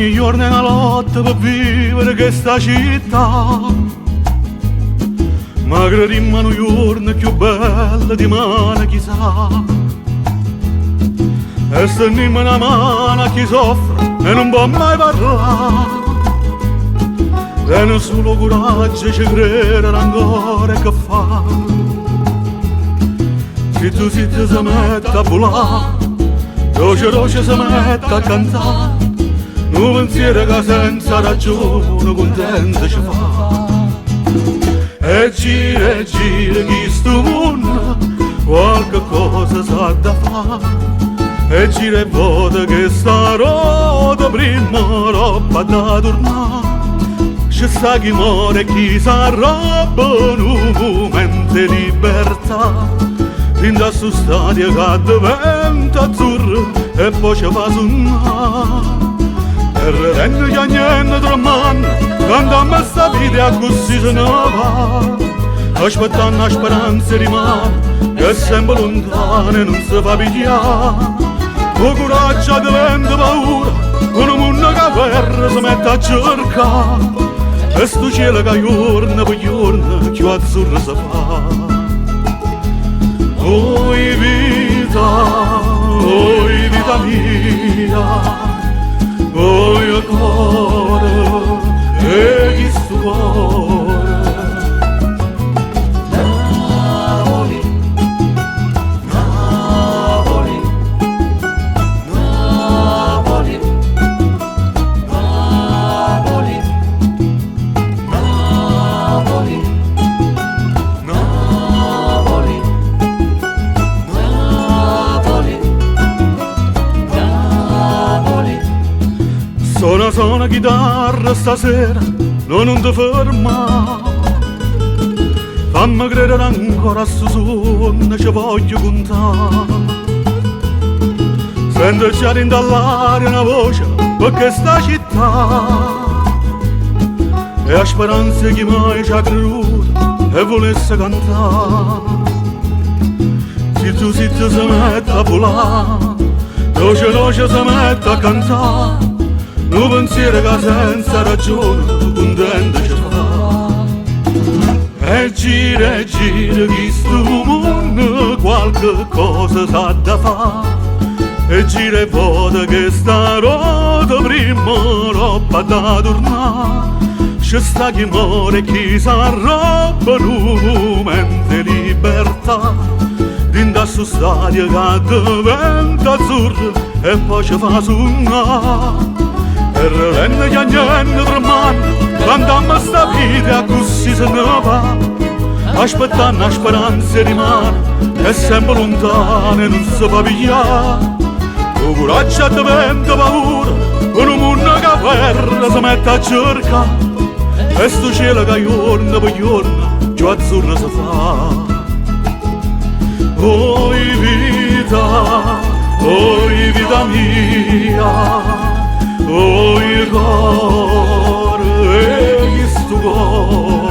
ogni giorno è una lotta per vivere questa città. Ma crediamo un giorno più bello di mano chissà. E stendiamo una mano a chi soffre e non può mai parlare. E non solo coraggio ci credere ancora che fa. Se tu si mette a volare, dolce si mette a cantare, un pensiero che senza ragione contento ci fa. E gira chi sto mondo, qualche cosa sa da fare. E gira e vota che sta roda prima roba da tornare. Ci sta chi muore e chi s'arrabba in un momento di libertà. Dentro a sto stadio che diventa azzurro e poi ci fa suonare. E redendo che niente tramando, cantammo sta vita così se ne va. Aspettando la speranza rimane, che è sempre lontana e non si fa pigliare. O coraggio diventa paura, un mondo che guerra si mette a cercare. E sto cielo che giorno per giorno più azzurro si fa. Oi vita mia, oi cuore, e chi sto cuore. Napoli, Napoli, Napoli, Napoli, Napoli, Napoli, Napoli, Napoli. Suona chitarra stasera, non ti ferma. Fammi credere ancora a sto suono, ci voglio contare. Sento già dall'aria una voce per questa città. E la speranza che mai ci ha creduto e volesse cantare. Se tu si mette a volare, dolce si mette a cantare. Un pensiero che senza ragione contento ci fa. E gira chi sto mondo qualche cosa sa da fare. E gira e vota che sta roda prima roba da tornare. Ci sta chi muore e chi s'arrabba in un momento di libertà. Dentro a sto stadio che diventa azzurro e poi ci fa suonare. E redendo che niente tremando, cantammo sta vita così se ne va. Aspettando la speranza rimane, è sempre lontana e non si fa pigliare. O coraggio diventa paura, un mondo che guerra si mette a cercare. E sto cielo che giorno per giorno più azzurro si fa. Oi vita mia, oi cuore, e chi sto cuore.